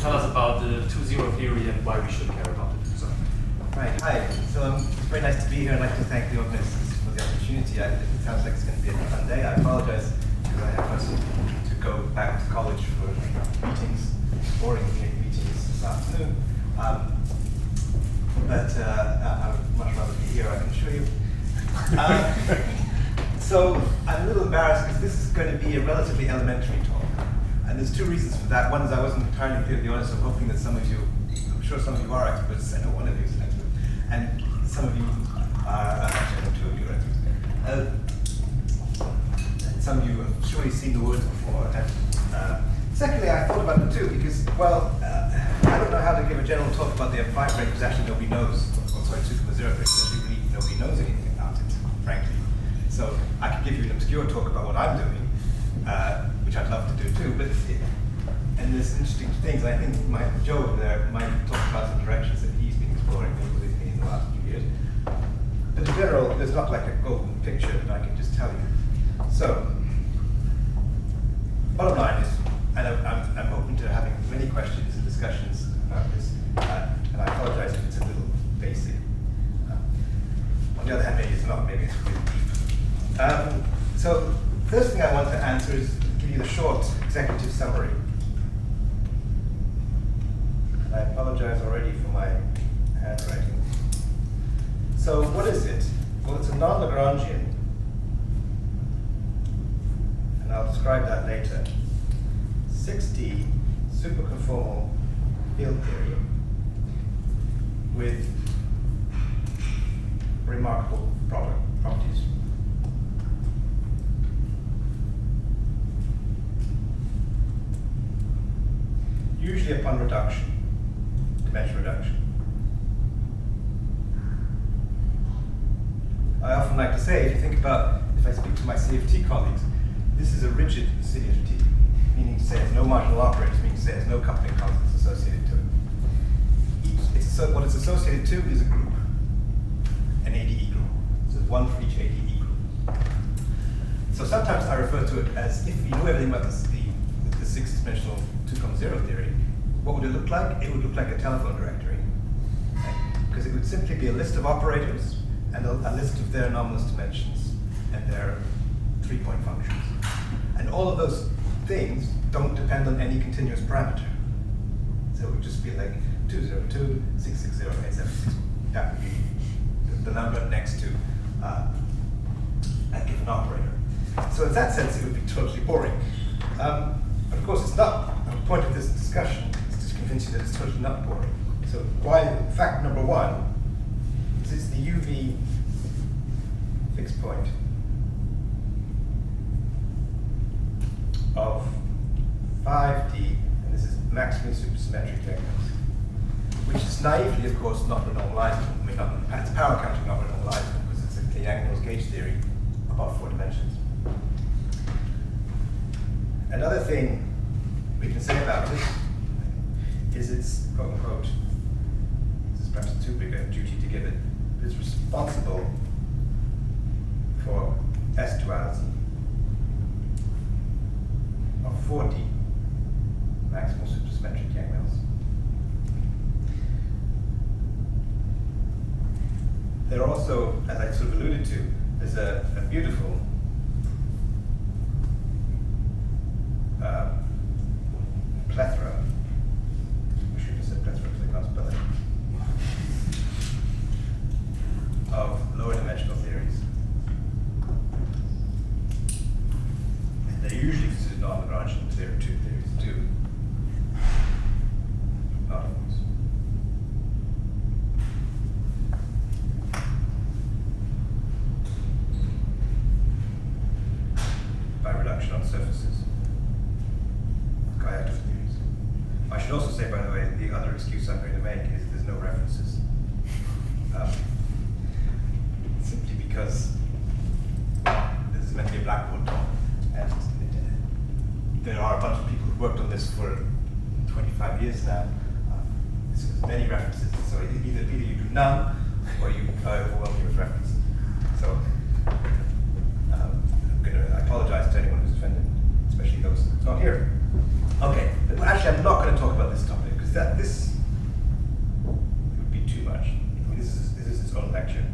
tell us about the 2-0 theory and why we should care about it. So. Right, hi. So it's very nice to be here. I'd like to thank the organizers for the opportunity. It sounds like it's going to be a fun day. I apologize because I have to go back to college for meetings, boring meetings this afternoon. But I would much rather be here, I can assure you. So I'm a little embarrassed because this is going to be a relatively elementary talk. And there's two reasons for that. One is I wasn't entirely clear, to be honest. I'm hoping that some of you, I'm sure some of you are experts. I know one of you is an expert. And some of you are, actually I know two of you are experts. And some of you have surely seen the words before. And secondly, I thought about the two because, well, I don't know how to give a general talk about the M5 break because actually nobody knows, or sorry, 2.0 break, actually really nobody knows anything about it, frankly. So I could give you an obscure talk about what I'm doing, which I'd love to do too, but and there's interesting things. I think Joe over there might talk about some directions that he's been exploring with me in the last few years. But in general, there's not like a golden picture that I can just tell you. So, bottom line is, and I'm open to having many questions and discussions about this, and I apologize if it's a little basic. On the other hand, maybe it's not, maybe it's really deep. So, first thing I want to answer is give you the short executive summary. And I apologize already for my handwriting. So, what is it? Well, it's a non-Lagrangian, and I'll describe that later. 6D superconformal field theory with remarkable properties. Usually upon reduction, dimension reduction. I often like to say, if you think about, if I speak to my CFT colleagues, this is a rigid CFT, meaning to say it's no marginal operators, meaning to say it's no coupling constants associated to it. What it's associated to is a group, an ADE group. So one for each ADE group. So sometimes I refer to it as, if you know everything about the six-dimensional 2.0 theory, what would it look like? It would look like a telephone directory. Right? Because it would simply be a list of operators and a list of their anomalous dimensions and their 3-point functions. And all of those things don't depend on any continuous parameter. So it would just be like 202, 660, 876. That would be the number next to a given operator. So in that sense, it would be totally boring. But of course, it's not. The point of this discussion is to convince you that it's totally not boring. So fact number one is it's the UV fixed point of 5D, and this is maximally supersymmetric vectors, which is naively, of course, not renormalizable. I mean, it's power counting not renormalizable because it's a Yang-Mills gauge theory about 4 dimensions. Another thing we can say about it is it's, quote unquote, this is perhaps too big a duty to give it, but it's responsible for S duality of 4D maximal supersymmetric Yang-Mills. There are also, as I sort of alluded to, there's a beautiful plethora. I should have said plethora because I can't spell it. Of lower dimensional theories. And they're usually considered non-Lagrangian. There are two theories too. Not always. By reduction on surfaces. Gaiato theories. I should also say, by the way, the other excuse I'm going to make is there's no references. Simply because this is meant to be a Blackboard talk, and there are a bunch of people who've worked on this for 25 years now. There's many references, so either you do none, or you overwhelm you with references. So I apologize to anyone who's offended, especially those not here. Okay, but actually I'm not going to talk about this topic. that this would be too much. I mean, this is its own lecture.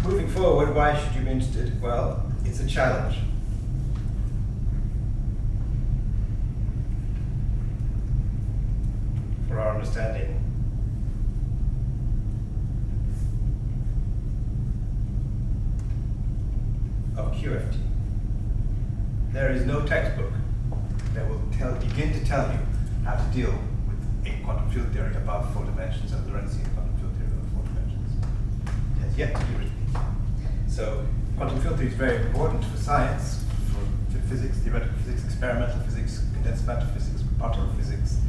Moving forward, why should you be interested? Well, it's a challenge. For our understanding of QFT. There is no textbook that will begin to tell you how to deal with a quantum field theory above 4 dimensions, a Lorentzian quantum field theory above 4 dimensions. It has yet to be written. So quantum field theory is very important for science, for physics, theoretical physics, experimental physics, condensed matter physics, particle physics.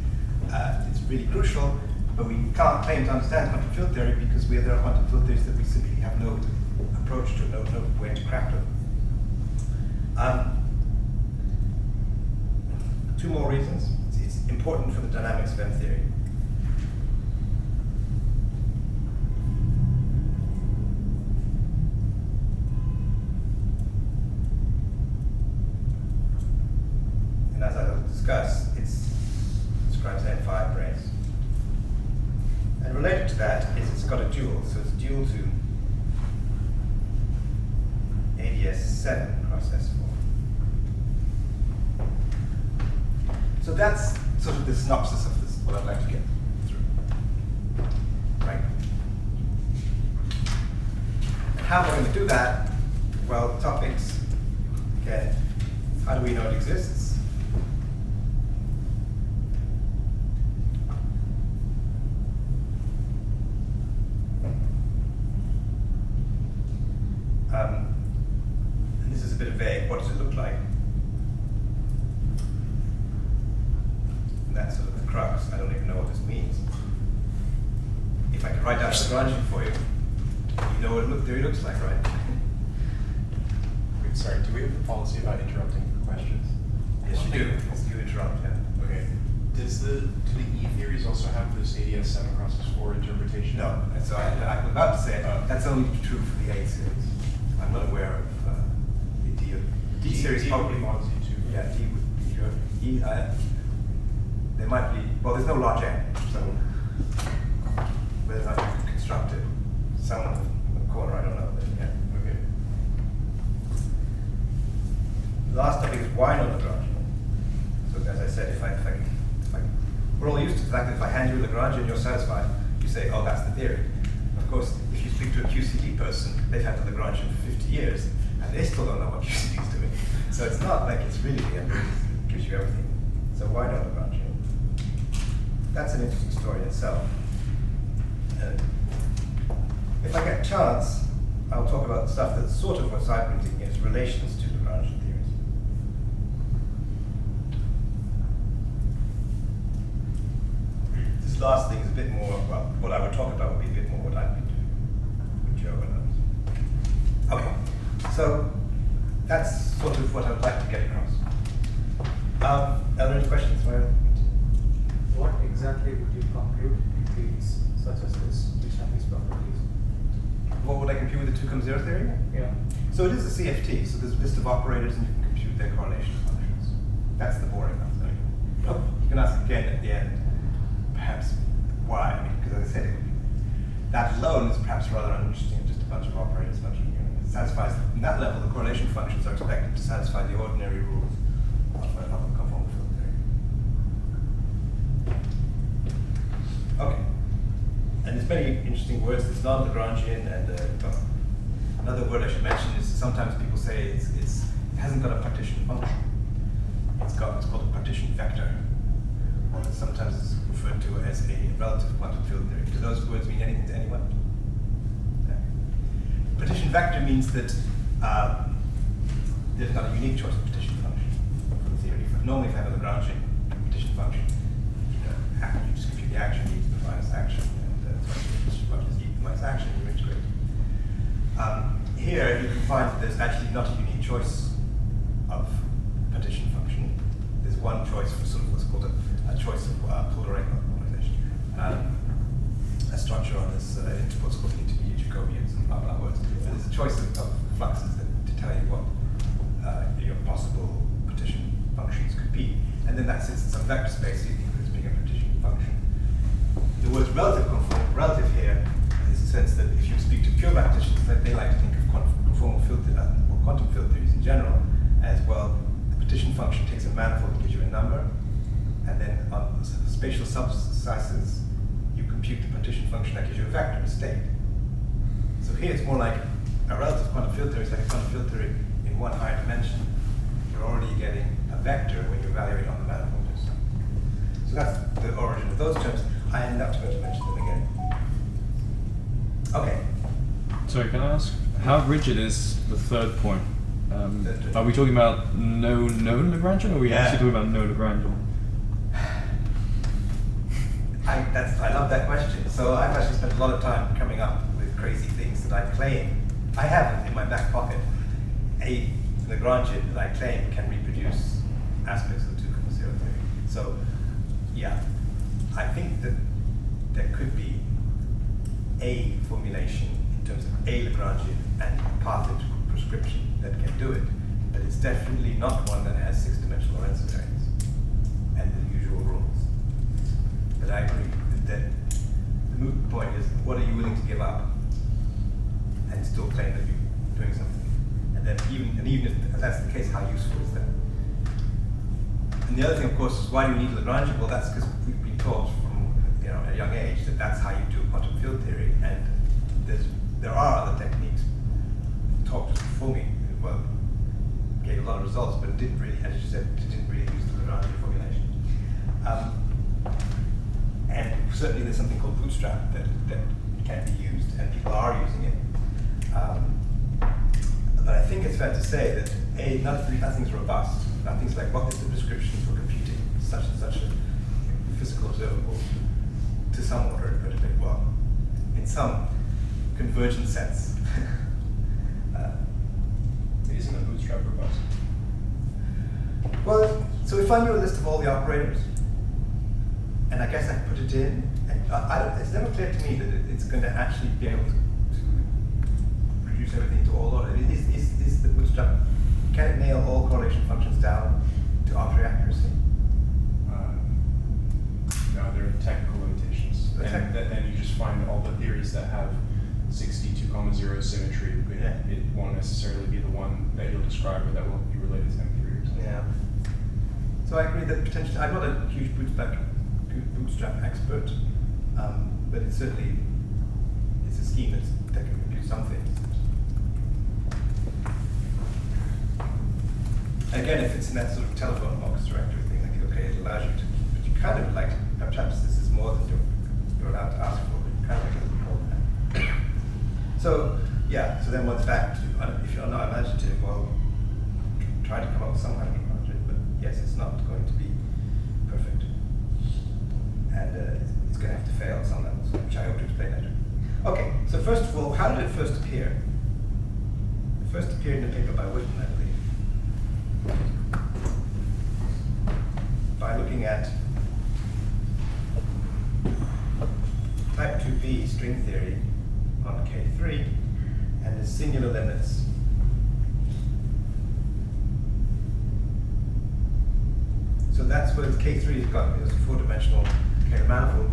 It's really crucial, but we can't claim to understand quantum field theory because there are quantum field theories that we simply have no approach to, no way to craft them. Two more reasons. It's important for the dynamics of M theory. And as I will discuss, it describes M5 branes. And related to that is it's got a dual, so it's dual to ADS7 cross S4. So that's sort of the synopsis of this, what I'd like to get through. Right? And how am I going to do that? Well, topics, again, how do we know it exists? And this is a bit vague. What does it look like? And that's sort of the crux. I don't even know what this means. If I could write down Lagrangian for you, you know what theory looks like, right? Wait, sorry, do we have the policy about interrupting for questions? Yes, you do. You interrupt, yeah. Okay. Do the E theories also have this ADS7 cross S4 interpretation? No, and so I was about to say that's only true for the A series. I'm not aware of the D series. D probably models E2. Yeah, D would be E. There might be. Well, there's no large N, so whether or not you can construct it, someone in the corner, I don't know. But yeah. Okay. The last topic is why not Lagrangian. So as I said, we're all used to the fact that if I hand you a Lagrangian, you're satisfied. You say, oh, that's the theory. Of course, if you speak to a QCD person, they've had the Lagrangian for 50 years, and they still don't know what QCD is doing. So it's not like it's really the end. It gives you everything. So why not Lagrangian? That's an interesting story in itself. And if I get a chance, I'll talk about stuff that's sort of what's I've been thinking is relations to Lagrangian theories. This last thing is a bit more, well, what I would talk about would be a bit more what I've been doing with Joe and others. Okay, so that's sort of what I would like to get across. Are there any questions? What exactly would you compute in fields such as this, which have these properties? What would I compute with the 2 0 theory? Yeah. So it is a CFT, so there's a list of operators and you can compute their correlation functions. That's the boring answer. You can ask again at the end, perhaps why? I mean, because as I said, that alone is perhaps rather uninteresting, just a bunch of operators, it satisfies, in that level, the correlation functions are expected to satisfy the ordinary rules of a conformal field theory. Okay. And there's many interesting words. There's non-Lagrangian, and another word I should mention is sometimes people say it hasn't got a partition function. It's called a partition vector, or sometimes it's referred to as a relative quantum field theory. Do those words mean anything to anyone? Yeah. Partition vector means that there's not a unique choice of partition function for the theory. Normally, if I have a Lagrangian partition function, you just compute the action, e to the minus action, and what is e to the minus action, you integrate. Here, you can find that there's actually not a unique choice of partition function. There's one choice for sort of what's called a choice of polar polarization. A structure on this what's called intermediate Jacobians and blah blah words. So there's a choice of fluxes to tell you what your possible a vector space, so you think of it as being a partition function. The word relative here is the sense that if you speak to pure mathematicians, that they like to think of conformal field or quantum field theories in general as, well, the partition function takes a manifold and gives you a number, and then on spatial subslices, you compute the partition function that gives you a vector, a state. So here it's more like a relative quantum field theory. It's like a quantum field theory in one higher dimension. You're already getting a vector when you evaluate on the manifold. So that's the origin of those terms. I ended up going to mention them again. Okay. Sorry, can I ask, how rigid is the third point? Are we talking about no Lagrangian, or are we actually talking about no Lagrangian? I love that question. So I've actually spent a lot of time coming up with crazy things that I claim. I have in my back pocket a Lagrangian that I claim can reproduce aspects of the 2.0 theory. So yeah, I think that there could be a formulation in terms of a Lagrangian and path into prescription that can do it, but it's definitely not one that has 6-dimensional Lorenzo variants and the usual rules. But I agree that the moot point is, what are you willing to give up and still claim that you're doing something? And then even if that's the case, how useful is that? And the other thing, of course, is why do we need Lagrangian? Well, that's because we've been taught from a young age that that's how you do quantum field theory, and there are other techniques taught just before me. Well, gave a lot of results, but it didn't really, as you said, it didn't really use the Lagrangian formulation. And certainly there's something called bootstrap that can be used, and people are using it. But I think it's fair to say that nothing's robust. Nothing's like, what is the prescription for computing such and such a physical observable to some order invertebrate? Well, in some convergent sense. Isn't a bootstrap robust? Well, so if I knew a list of all the operators, and I guess I put it in, and it's never clear to me that it's going to actually be able to reduce everything to all order. Is the bootstrap, can it nail all correlation functions down to arbitrary accuracy? No, there are technical limitations. And then you just find all the theories that have 62,0 symmetry, but Yeah. it won't necessarily be the one that you'll describe or that will be related to M3 or something. Yeah. So I agree that potentially, I'm not a huge bootstrap expert, but it's certainly, it's a scheme that can compute some things. Again, if it's in that sort of telephone box directory thing, like, okay, it allows you to, but you kind of like, perhaps this is more than you're allowed to ask for, but you kind of like a little more than that. So, yeah, so then one's back to, if you're not imaginative, well, try to come up with some kind of imagine, but yes, it's not going to be perfect. And it's going to have to fail at some levels, which I hope to explain later. Okay, so first of all, how did it first appear? It first appeared in a paper by Whitten, I believe. By looking at type 2B string theory on K3 and the singular limits. So that's what K3 has got. It's a 4-dimensional Kähler manifold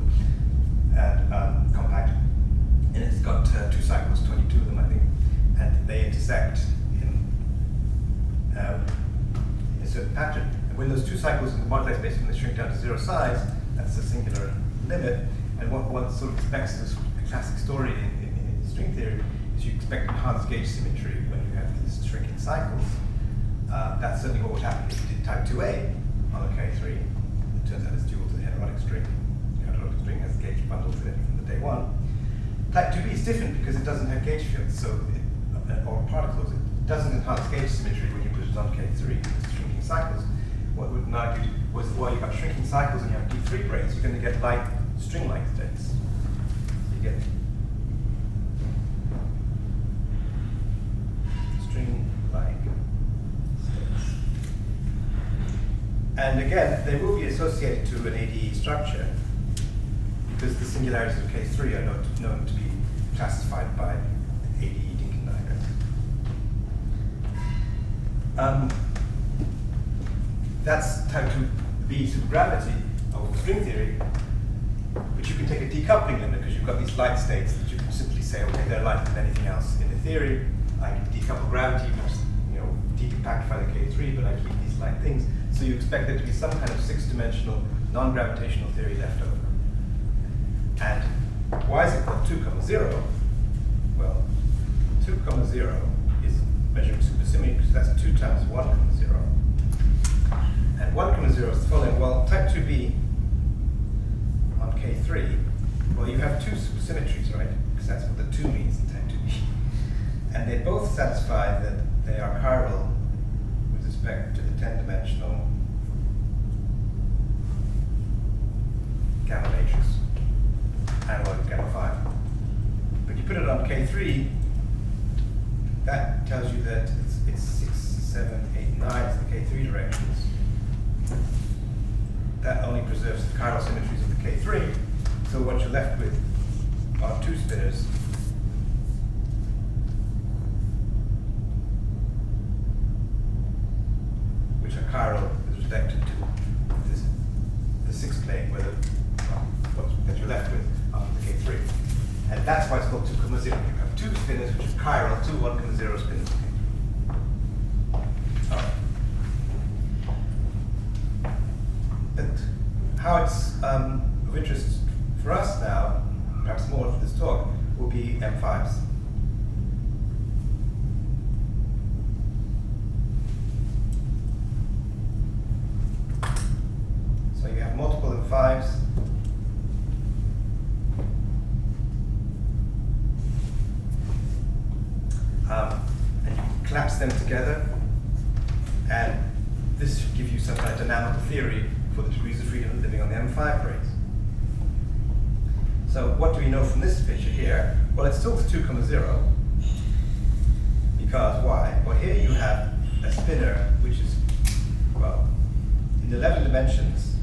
and compact, and it's got 2 cycles, 22 of them, I think, and they intersect in a certain pattern. And when those 2 cycles in the moduli space, when they shrink down to 0 size, that's the singular limit. And what one sort of expects is a classic story in string theory is you expect enhanced gauge symmetry when you have these shrinking cycles. That's certainly what would happen if you did type 2A on a K3. It turns out it's dual to the heterotic string. The heterotic string has gauge bundles in it from the day one. Type 2B is different because it doesn't have gauge fields, so or particles. It doesn't enhance gauge symmetry when you put it on K3. It's shrinking cycles. What Whitten argued was that while you've got shrinking cycles and you have D3 braids, you're going to get like string-like states. So you get string-like states. And again, they will be associated to an ADE structure because the singularities of K3 are known to be classified by ADE Dinkin diagrams. That's type 2B be supergravity over string theory, but you can take a decoupling limit because you've got these light states that you can simply say, okay, they're lighter than anything else in the theory. I can decouple gravity, which decompactify the K3, but I keep these light things. So you expect there to be some kind of six-dimensional non-gravitational theory left over. And why is it called 2, 0? Well, 2, 0 is measuring supersymmetry because that's 2 times 1, 0. And 1, 0 is the following. Well, type 2b on K3, well, you have 2 supersymmetries, right? Because that's what the 2 means in type 2b. And they both satisfy that they are chiral with respect to the 10-dimensional gamma matrix, analog of gamma 5. But you put it on K3, that tells you that it's 6, 7, 8, 9 is the K3 directions. That only preserves the chiral symmetries of the K3. So what you're left with are 2 spinners which are chiral with respect to the 6th plane, where that you're left with after the K3. And that's why it's called 2, 0. You have 2 spinners which are chiral, 2 1, 0 spinners. But how it's of interest for us now, perhaps more for this talk, will be M5s. So you have multiple M5s. And you collapse them together, and this should give you some kind of dynamical theory for the degrees of freedom living on the M5 branes. So what do we know from this picture here? Well, it's still 2, 0. Because why? Well, here you have a spinner which is, well, in 11 dimensions,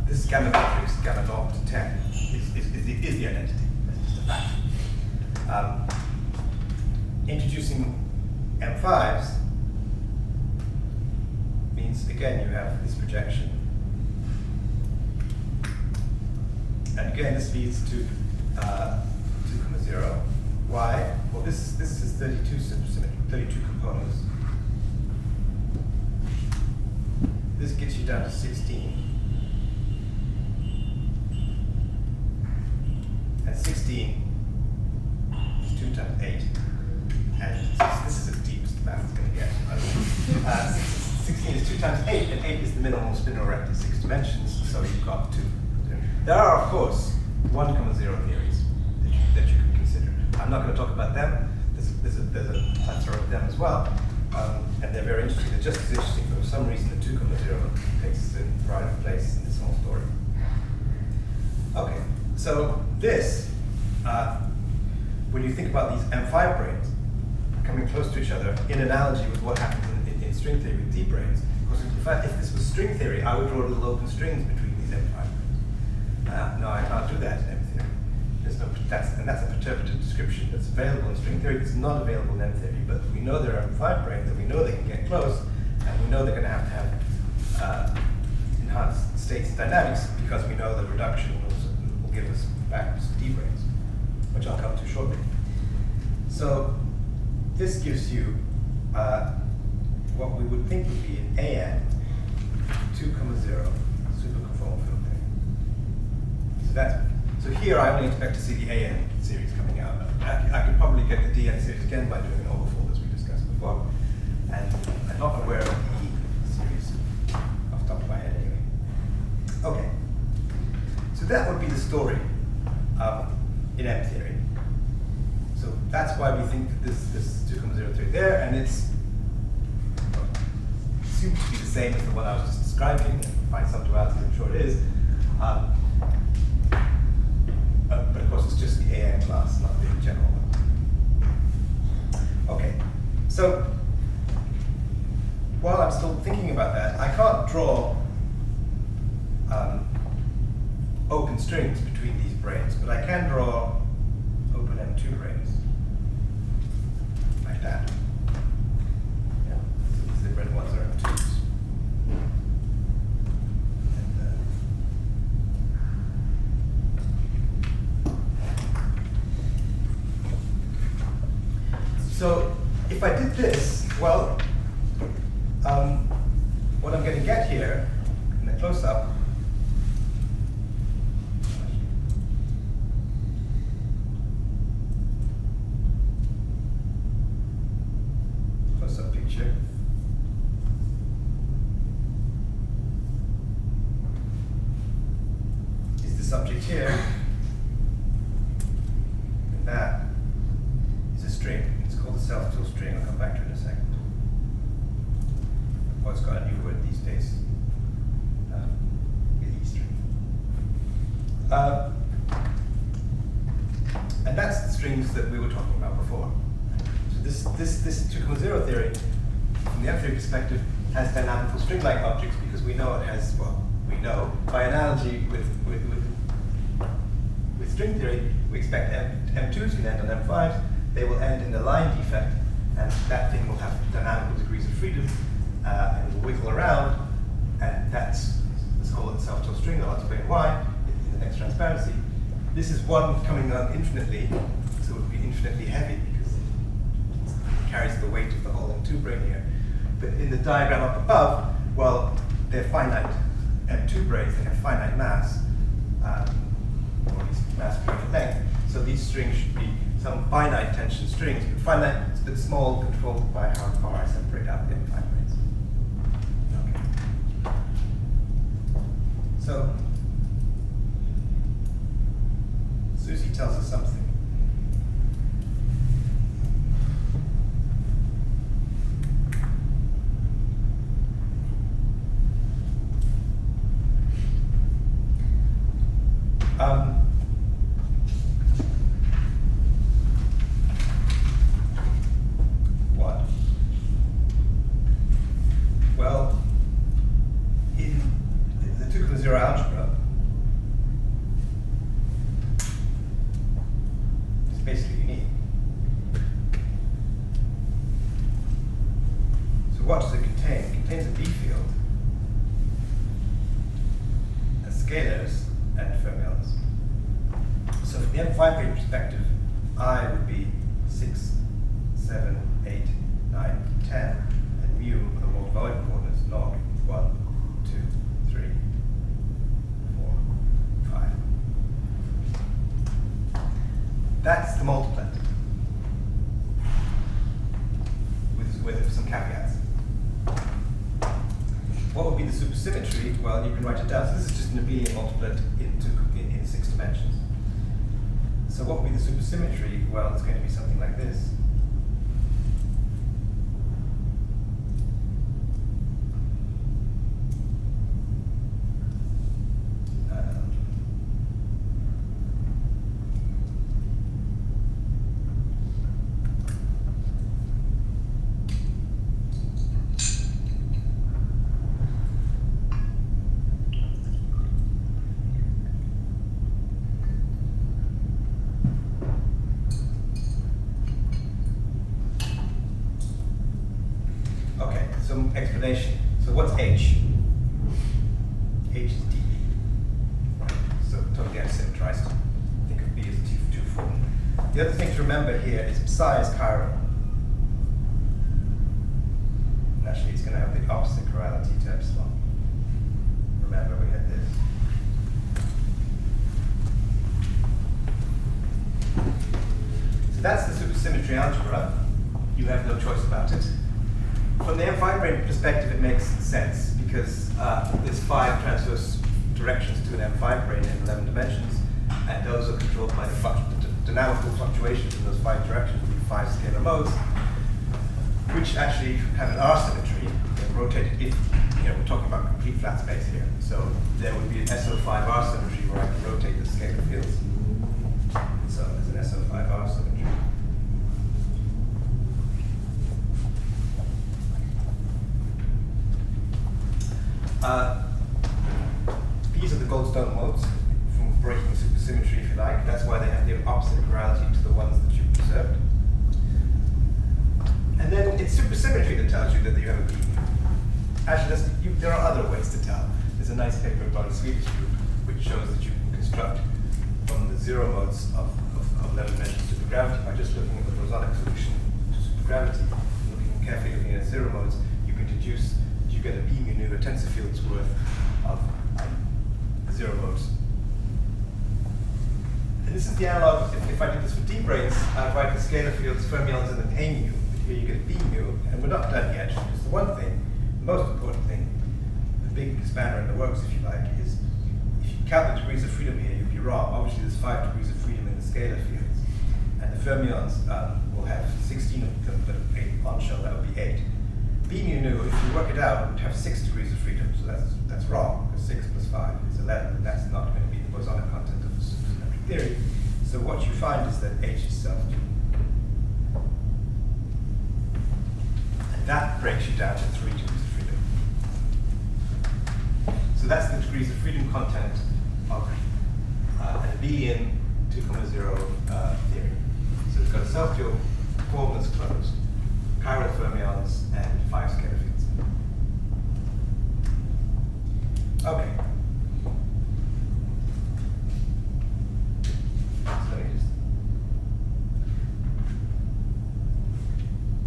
this gamma matrix, gamma 0 to 10, is the identity. That's just a fact. Introducing M5s means, again, you have this projection. And again, this leads to 2, 0. Why? Well, this is 32 supersymmetry, 32 components. This gets you down to 16. And 16 is 2 times 8. And this is the deepest math it's going to get. 16 is 2 times 8, and 8 is the minimal spinor rectus in 6 dimensions, so you've got 2. There are, of course, 1, 0 theories that you can consider. I'm not going to talk about them. There's a plethora of them as well, and they're very interesting. They're just as interesting, but for some reason the 2, 0 takes a pride of place in this whole story. Okay, so this, when you think about these M5 branes coming close to each other, in analogy with what happens in string theory with D branes, because in fact, if this was string theory, I would draw little open strings between these M5 branes. No, I can't do that in M theory. And that's a perturbative description that's available in string theory. It's not available in M theory, but we know there are M5 branes, and we know they can get close, and we know they're going to have enhanced states and dynamics because we know the reduction will give us back to D branes, which I'll come to shortly. So this gives you what we would think would be an AN 2, 0 superconformal field theory. So here I only expect to see the AN series coming out. I could probably get the DN series again by doing an overfold as we discussed before. And I'm not aware of the E series off the top of my head anyway. Okay. So that would be the story in M theory. So that's why we think that this 2, 0 theory there, and it's assumed to be the same as the one I was just describing, and find some dualities, I'm sure it is. But of course, it's just the AN class, not the general one. Okay, so while I'm still thinking about that, I can't draw open strings between these branes, but I can draw open M2 branes, like that. Yeah, so the red ones are M2s. if I did this, well, what I'm going to get here in the close-up picture is the subject here, and that is a string. It's called a self-tool string. I'll come back to it in a second. Oh, it's got a new word these days. E string. And that's the strings that we were talking about before. So this 2.0 theory, from the M-theory perspective, has dynamical string-like objects because we know it has, well, we know, by analogy with string theory, we expect M2s can end on M5s, they will end in a line defect, and that thing will have dynamical degrees of freedom, and it will wiggle around, and let's call it a self-tool string. I'll explain why in the next transparency. This is one coming on infinitely, so it would be infinitely heavy because it carries the weight of the whole M2 brane here. But in the diagram up above, well, they're finite M2 branes, they have finite mass, or at least mass per unit length. So these strings should be some finite tension strings, but finite, but small, controlled by how far I separate out the M5 branes. Okay. So Susie tells us something. What? Well, in the 2.0 algebra, it's basically unique. So what does it contain? It contains a B field, and scalars, and fermions. So from the M5 brane perspective, I would be 6, 7, 8, 9, 10, and mu are the more void coordinates, log 1, 2, 3, 4, 5. That's the multiplet, with some caveats. What would be the supersymmetry? Well, you can write it down. So this is just an abelian multiplet in 6 dimensions. So what would be the supersymmetry? Well, it's going to be something like this. Some explanation. So what's H? H is dB. Right. So totally asymmetrized. Think of B as a T2 form. The other thing to remember here is psi is chiral. And actually it's going to have the opposite chirality to epsilon. Remember we had this. So that's the supersymmetry algebra. You have no choice about it. From the M5 brane perspective, it makes sense because there's 5 transverse directions to an M5 brane in 11 dimensions, and those are controlled by the dynamical fluctuations in those 5 directions, 5 scalar modes, which actually have an R symmetry. They're rotated if, we're talking about complete flat space here. So there would be an SO5 R symmetry where I can rotate the scalar fields. So there's an SO5 R symmetry. These are the Goldstone modes from breaking supersymmetry, if you like. That's why they have the opposite chirality to the ones that you've preserved. And then it's supersymmetry that tells you that you have a B. Actually, there are other ways to tell. There's a nice paper by the Swedish group which shows that you can construct from the 0 modes of 11 dimensional supergravity by just looking at the bosonic solution to supergravity. carefully looking at zero modes, you can deduce that you get a B mu nu, a tensor field's worth of zero modes. And this is the analog. If I did this for D branes, I'd write the scalar fields, fermions, and then A mu. But here you get B mu, and we're not done yet. Because the one thing, the most important thing, the big spanner in the works, if you like, is if you count the degrees of freedom here, you'd be wrong. Obviously, there's 5 degrees of freedom in the scalar fields, and the fermions will have 16 of them, but on shell that would be 8. B mu nu, if you work it out, would have 6 degrees of freedom, so that's wrong, because 6 plus 5 is 11, and that's not going to be the bosonic content of the symmetric theory. So what you find is that H is self-dual. And that breaks you down to 3 degrees of freedom. So that's the degrees of freedom content of an abelian 2,0 theory. So it's got a self-dual form that's closed, chiral fermions, and 5 scalar fields. Okay.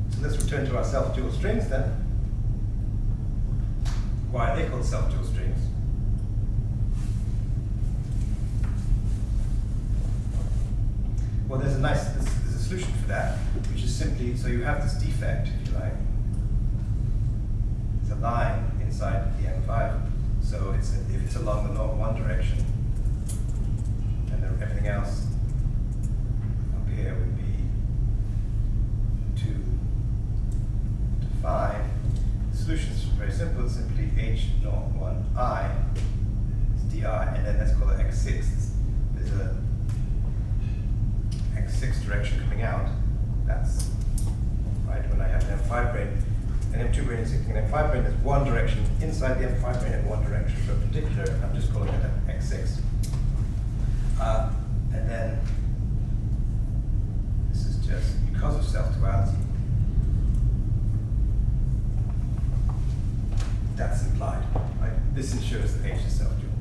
So let's return to our self-dual strings then. Why are they called self-dual strings? Well, there's a solution for that, which is simply, so you have this defect, if you like. It's a line inside the M5, so if it's along the norm 1 direction, and then everything else up here would be to define. The solution is very simple. It's simply H naught 1I is di, and then let's call it x6. There's a x6 direction coming out. That's right when I have an M5 brane, an M2 brane existing an M5 brane. There's one direction inside the M5 brane and one direction perpendicular. I'm just calling it an x6. And then this is just because of self-duality. That's implied. Right? This ensures that H is self-dual.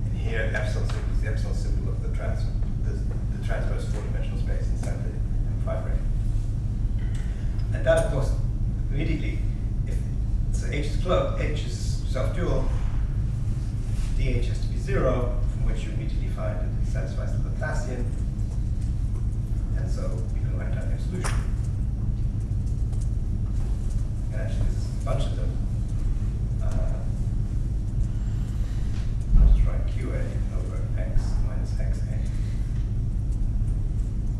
And here, the epsilon symbol is the epsilon symbol of the transverse 4-dimensional space inside the M5 brane. And that, of course, immediately, so H is self-dual, DH has to be 0, from which you immediately find that it satisfies the Laplacian, and so you can write down your solution. And actually, there's a bunch of them. I'll just write QA over X minus XA.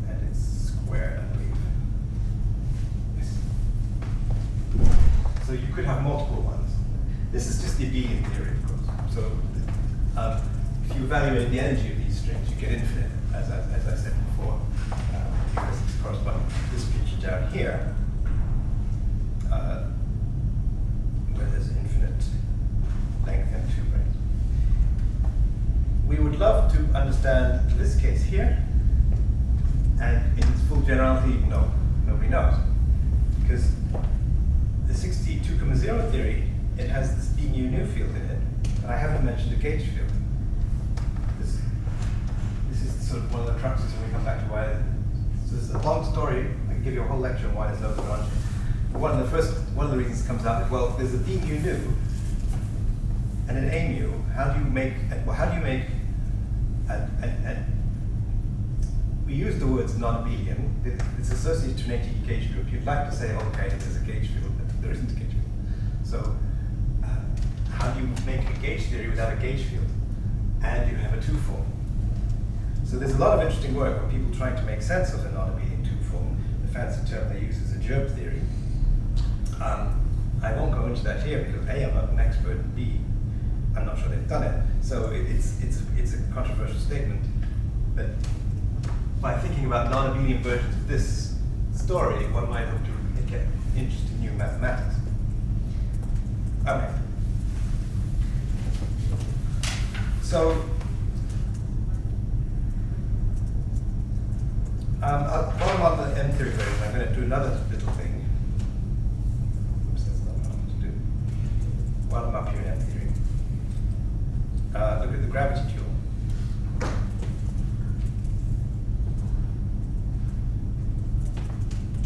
And it's squared, I believe. Yes. So you could have multiple ones. This is just the abelian theory, of course. So if you evaluate the energy of these strings, you get infinite, as I said before. Because it's corresponding to this picture down here, where there's infinite length M2 branes. We would love to understand this case here, and in its full generality, no, nobody knows. Because the 62,0 theory, it has this B mu nu field in it, and I haven't mentioned a gauge field. This is sort of one of the cruxes when we come back to why. So it's a long story. I can give you a whole lecture on why there's no Lagrangian. But one of the reasons comes out is, well, there's a B mu nu and an A mu. How do you make? We use the words non-abelian. It's associated to an AT gauge group. You'd like to say, okay, there's a gauge field, but there isn't a gauge field. So how do you make a gauge theory without a gauge field? And you have a 2 form. So there's a lot of interesting work where people trying to make sense of the non-abelian 2 form. The fancy term they use is a gerb theory. I won't go into that here because A, I'm not an expert, and B, I'm not sure they've done it. So it's a controversial statement. But by thinking about non-abelian versions of this story, one might hope to get interesting new mathematics. Okay. So while I'm on the M theory version, I'm going to do another little thing. Oops, that's not what I want to do. While I'm up here in M theory, look at the gravity dual.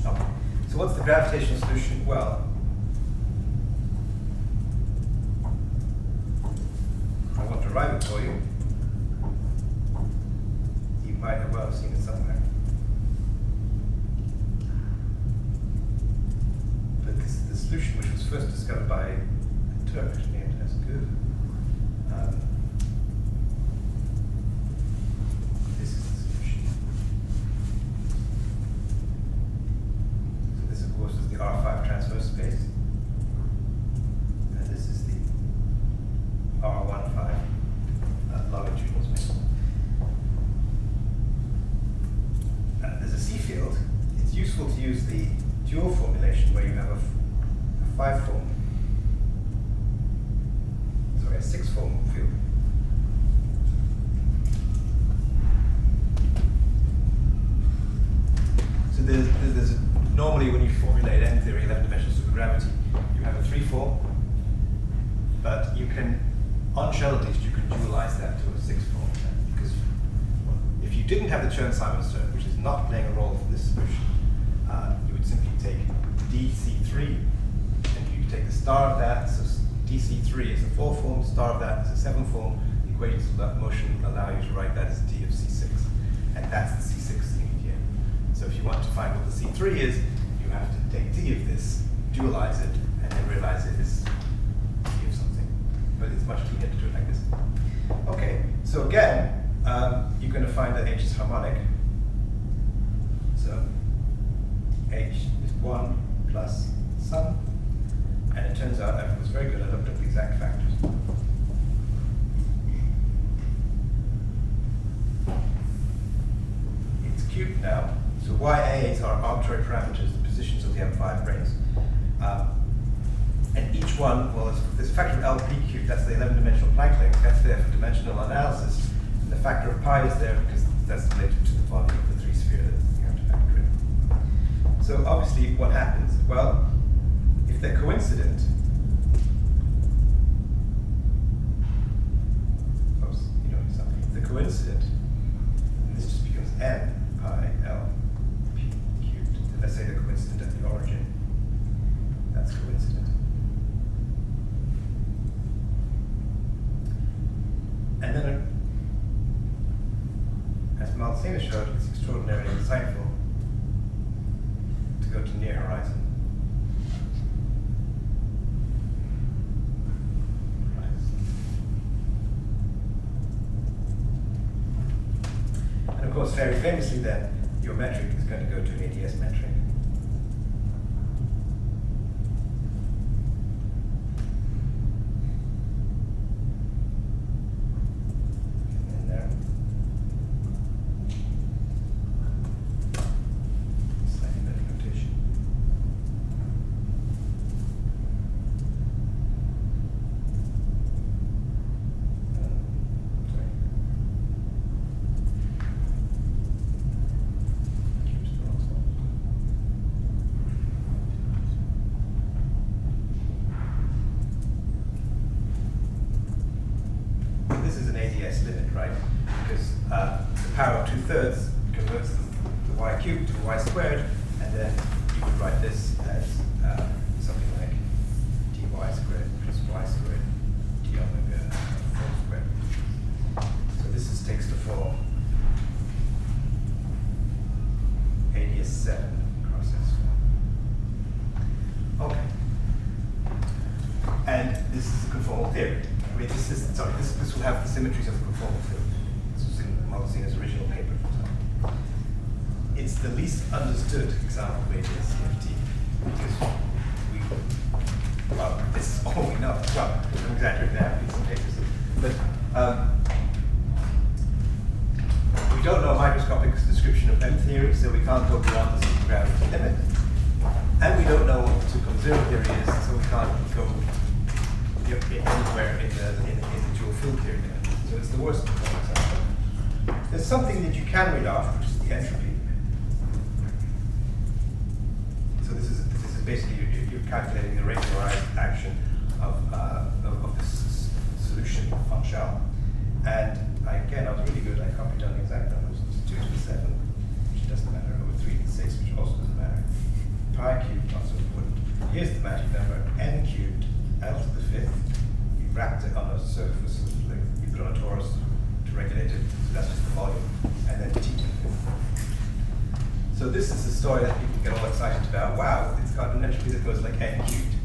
Okay. So what's the gravitational solution? Well, I want to write it for you. You might have well seen it somewhere. But this is the solution which was first discovered by a Turk named as Gherardini. This is the solution. So this, of course, is the R5 transverse space. And this is the R15 longitudinal space. There's a C field. It's useful to use the dual formulation where you have a 5-form, sorry, a 6-form field. So there's normally when you formulate N theory, 11-dimensional supergravity, you have a 3-form, but you can, on shell at least, you can dualize that to a 6-form. Because if you didn't have the Chern-Simons term, which is not playing a role for this solution, you would simply take dC3, and you take the star of that, so dC3 is a 4-form, star of that is a 7-form, the equations of that motion allow you to write that as d of C6, and that's the C6 you need here. So if you want to find what the C3 is, you have to take d of this, dualize it, and then realize it is d of something. But it's much cleaner to do it like this. Okay, so again, you're going to find that h is harmonic. So h is 1 plus some. And it turns out I was very good. I looked up the exact factors. It's cubed now. So YAs are arbitrary parameters, the positions of the M5 rings. And each one, well, there's a factor of LP cubed, that's the 11-dimensional Planck length, that's there for dimensional analysis. And the factor of pi is there because that's related to the volume of the 3-sphere that you have to factor in. So obviously, what happens? Well, if they're coincident, oops, you know something. If they're coincident, this just becomes n pi l p cubed. And let's say they're coincident at the origin. That's coincident. And then, as Malsina showed, it's extraordinarily insightful to go to near horizon. And of course, very famously then, your metric is going to go to an ADS metric. And there. Slightly better notation. Sorry. Keeps the wrong spot. This is an ADS limit, right? Because the power of 2/3 converts the y cubed to y squared, and then you would write this as something like dy squared plus y squared d omega 4 squared. So this takes the form ADS 7 cross S4. Okay. And this is a conformal theory. I mean, this will have the symmetries of the conformal theory. This was in Malsina's original paper, for example. It's the least understood example of ADS CFT because well, this is all we know. Well, I'm exaggerating that in some cases. But we don't know a microscopic description of M theory, so we can't go beyond the supergravity limit. And we don't know what the 2.0 theory is, so we can't go anywhere in the dual field theory. So it's the worst example. There's something that you can read off, which is the entropy. So this is basically you're calculating the regularized action of this solution on shell. And again, I was really good. I copied down the exact numbers. It's 2 to the 7, which doesn't matter, over 3 to the 6, which also doesn't matter. pi cubed, not so important. Here's the magic number, n cubed, L to the fifth. You wrapped it on a surface, like you put on a torus to regulate it, so that's just the volume, and then t to the fifth. So this is the story that people get all excited about. Wow, it's got an entropy that goes like n cubed.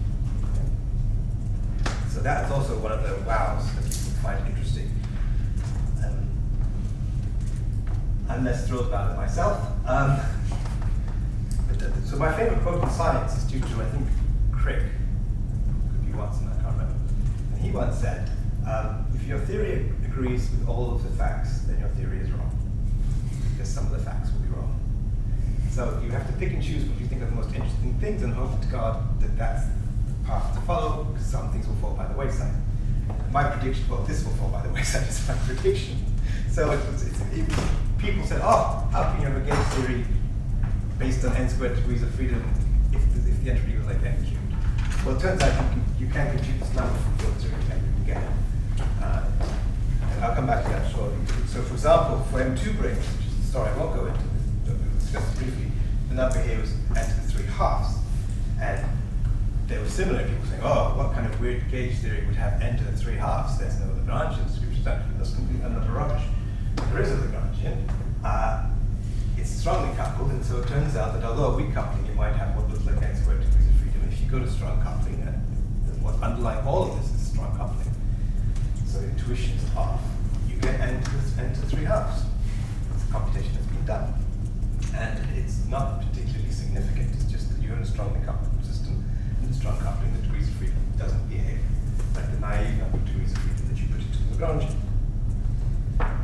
So that is also one of the wows that people find interesting. I'm less thrilled about it myself. So my favorite quote in science is due to, I think, Crick. Could be Watson, I can't remember. And he once said, if your theory agrees with all of the facts, then your theory is wrong. Because some of the facts will be wrong. So you have to pick and choose what you think are the most interesting things and hope to God that that's the path to follow, because some things will fall by the wayside. My prediction, well, this will fall by the wayside is my prediction. So people said, oh, how can you have a gauge theory based on n squared degrees of freedom if the entropy was like n cubed? Well, it turns out you can compute this number from field theory and you can get it. And I'll come back to that shortly. So for example, for M2 brains, which is the story I won't go into, but we'll discuss it briefly, the number here was n to the 3 halves. And there were similar people saying, oh, what kind of weird gauge theory would have n to the 3 halves? There's no Lagrangian, scripture actually that's complete utter rubbish. There is a Lagrangian. It's strongly coupled, and so it turns out that although weak coupling, you might have what looks like n squared degrees of freedom. If you go to strong coupling, and what's underlying all of this is strong coupling. So the intuition is off. You get n to 3 halves. It's a computation that's been done. And it's not particularly significant. It's just that you're in a strongly coupled system, and the strong coupling, the degrees of freedom, doesn't behave like the naive number of degrees of freedom that you put into the Lagrangian.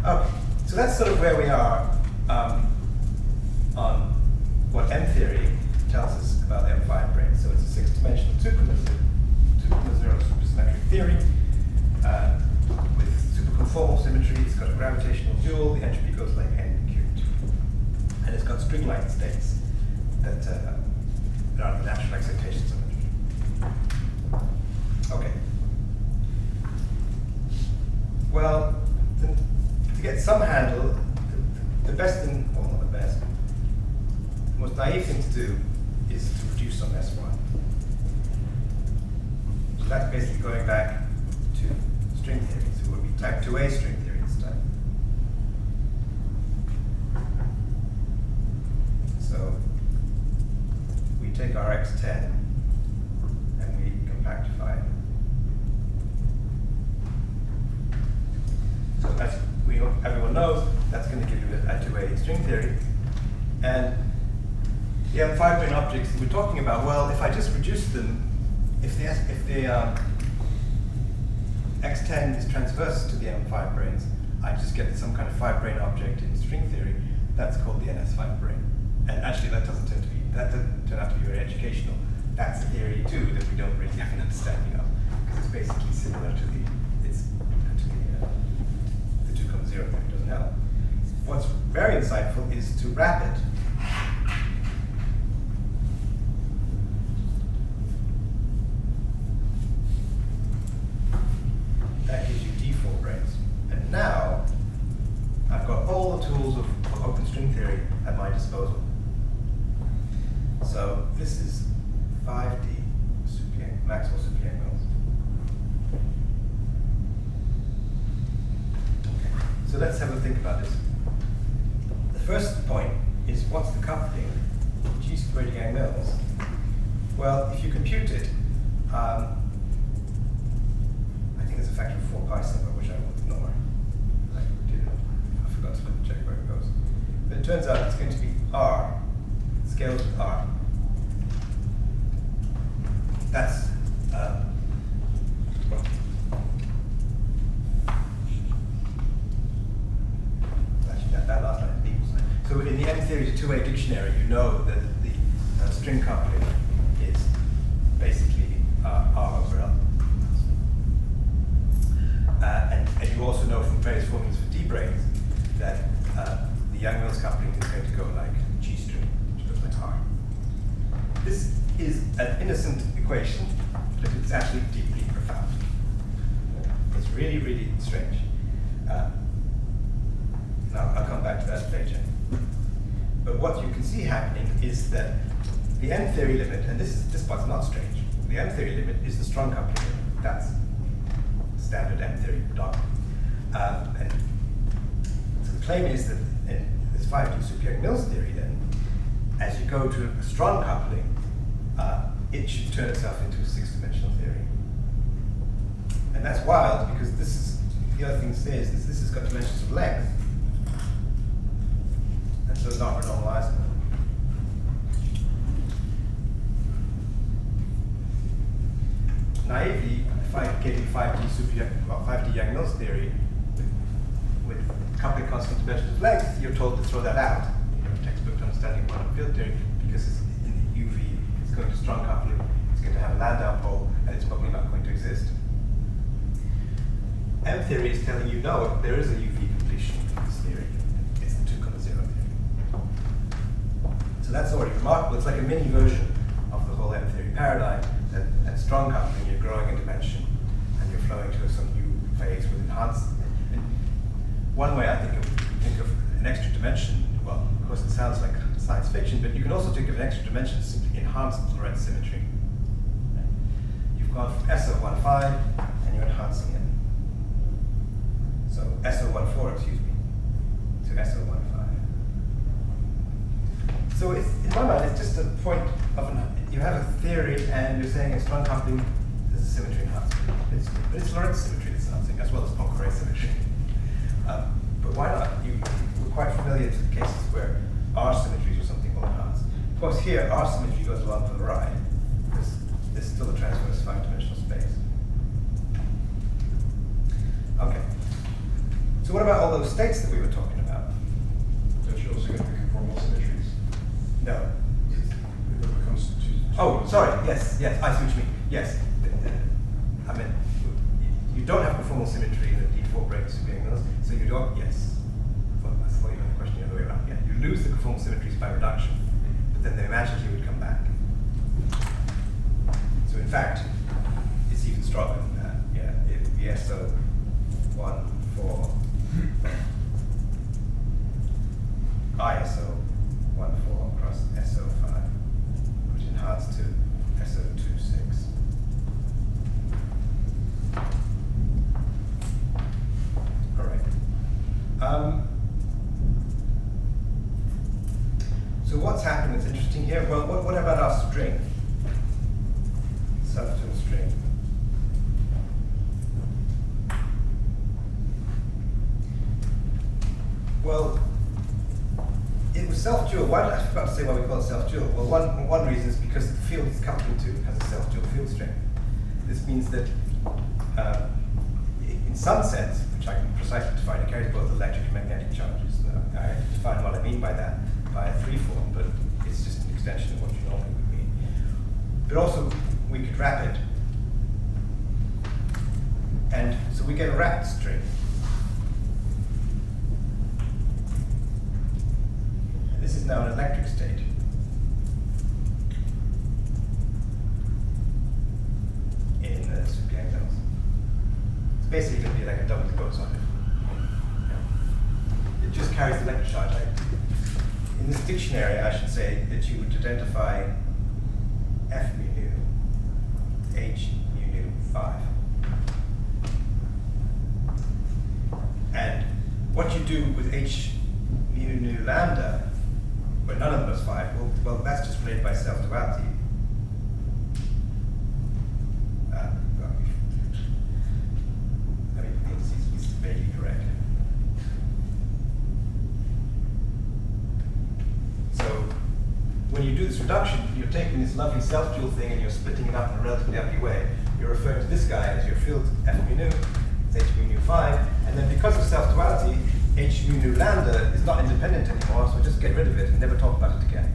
Okay, so that's sort of where we are on what M theory tells us about the M5 brain. So it's a 6-dimensional 2,0 supersymmetric theory with superconformal symmetry. It's got a gravitational dual. The entropy goes like n cubed, and it's got string-like states that are the natural excitations of it. Okay. Well, to get some handle, the best thing, well, not the best, the most naive thing to do is to reduce on S1. So that's basically going back to string theory. So we'll be type 2A string theory this time. So we take our X10 and we compactify it. So that's, everyone knows that's going to give you a 2A string theory. And the M5 brain objects that we're talking about, well, if I just reduce them, if the X10 is transverse to the M5 brains, I just get some kind of 5 brain object in string theory. That's called the NS5 brain. And actually that doesn't turn out to be very educational. That's a theory too that we don't really have an understanding of, because it's basically similar to the 2,0 theory, doesn't help. What's very insightful is to wrap it that gives you D4 brains. And now I've got all the tools of open string theory at my disposal. So this is 5D Maxwell Superyang Mills. Okay, so let's have a think about this. The first point is, what's the coupling G squared Yang Mills? Well, if you compute it, I think there's a factor of 4 pi somewhere, which I will ignore. I forgot to check where it goes. But it turns out it's going to be R, scales with R. That's actually that last line is equals. So in the M theory to 2A dictionary, you know that the string coupling is basically R over L. And you also know from various formulas for D brains that the Yang-Mills coupling is going to go like G string, which goes like R. This is an innocent equation, but it's actually deeply profound. It's really, really strange. Now, I'll come back to that later. But what you can see happening is that the M theory limit, and this part's not strange, the M theory limit is the strong coupling limit. That's standard M theory dogma. And so the claim is that in this 5D Superior-Mills theory, then, as you go to a strong coupling, it should turn itself into a 6-dimensional theory. And that's wild, because this is, the other thing to say is this has got dimensions of length, and so it's not renormalizable. Naively, if I gave you 5D Yang-Mills theory with coupling constant dimensions of length, you're told to throw that out in your textbook understanding of quantum field theory, because it's in the UV, it's going to strong coupling, it's going to have a Landau pole, and it's probably not going to exist. M theory is telling you, no, there is a UV completion in this theory. It's the 2,0 theory. So that's already remarkable. It's like a mini version of the whole M theory paradigm. At strong coupling, you're growing in dimension, and you're flowing to some new phase with enhanced. And one way I think of an extra dimension, well, of course it sounds like science fiction, but you can also think of an extra dimension as simply enhanced Lorentz symmetry. You've gone from SO15, and you're enhancing it. So SO14, excuse me, to SO15. So it's, in my mind, it's just a point of you have a theory and you're saying a strong coupling is a symmetry enhancement. But it's Lorentz symmetry that's enhancing, as well as Poincare symmetry. But why not? We're quite familiar to the cases where R symmetries or something will enhance. Of course, here, R symmetry goes along for the ride. There's still a transverse 5-dimensional space. Okay. So what about all those states that we were talking about? Don't you also get the conformal symmetries? No. It becomes two. Oh, sorry. Yes, I see what you mean. Yes. I mean, you don't have conformal symmetry in the D4 break Superior-Mills, so you don't. Yes. I thought you had the question the other way around. Yeah, you lose the conformal symmetries by reduction, but then they magically would come back. So in fact, it's even stronger than that. Yeah, it would be SO 1, 4. ISO 1,4 cross SO 5, which enhanced to SO 2,6. All right. So what's happening that's interesting here? Well, what about our string? Substance string. Well, it was self-dual. Why did I forgot to say why we call it self-dual? Well, one reason is because the field it's coupling to has a self-dual field strength. This means that, in some sense, which I can precisely define, it carries both electric and magnetic charges. I define what I mean by that by a 3-form, but it's just an extension of what you normally would mean. But also, we could wrap it, and so we get a wrapped string. This is now an electric state. In Superior-Mills. It's basically going to be like a double boson. It just carries the electric charge. In this dictionary, I should say that you would identify F mu nu, H mu nu 5. And what you do with H mu nu lambda, where none of them is 5, well, that's just related by self-duality. I mean, he's vaguely correct. So, when you do this reduction, you're taking this lovely self-dual thing and you're splitting it up in a relatively ugly way. You're referring to this guy as your field F mu nu, it's H mu nu 5, and then because of self-duality, H mu nu lambda is not independent anymore, so just get rid of it and never talk about it again.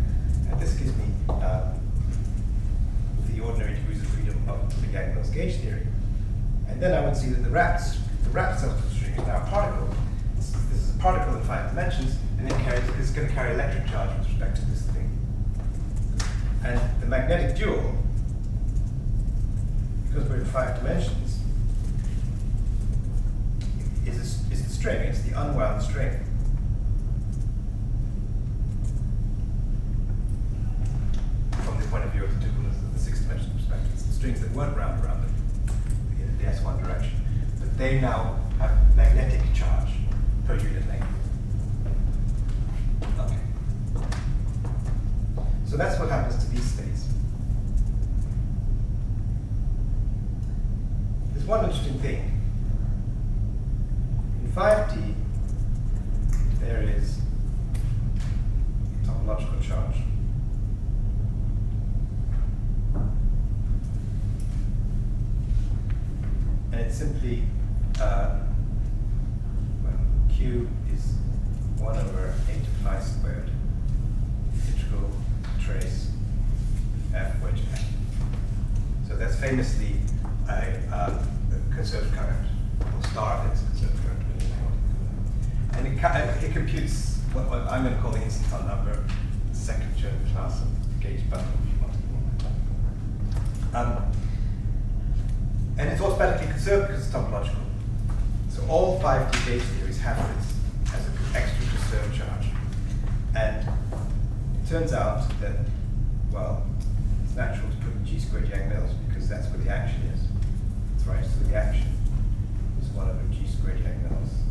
And this gives me the ordinary degrees of freedom of the Yang-Mills gauge theory. And then I would see that the wrapped self-dual string is now a particle. This is a particle in 5 dimensions, and it's going to carry electric charge with respect to this thing. And the magnetic dual, because we're in 5 dimensions, is the string. It's the unwound string. From strings that weren't round around the S1 direction. But they now have magnetic charge per unit length. Okay. So that's what happens to these states. There's one interesting thing. In 5D, there is topological charge. And it's simply, Q is 1 over 8 pi squared, integral trace F wedge F. So that's famously a conserved current, or star of it is a conserved current. And it computes what I'm going to call the instanton number, second German class of gauge bundle. And it's automatically conserved because it's topological. So all 5D gauge theories have this as an extra conserved charge. And it turns out that, well, it's natural to put G squared Yang-Mills because that's where the action is. That's right, so the action is 1 over G squared Yang-Mills.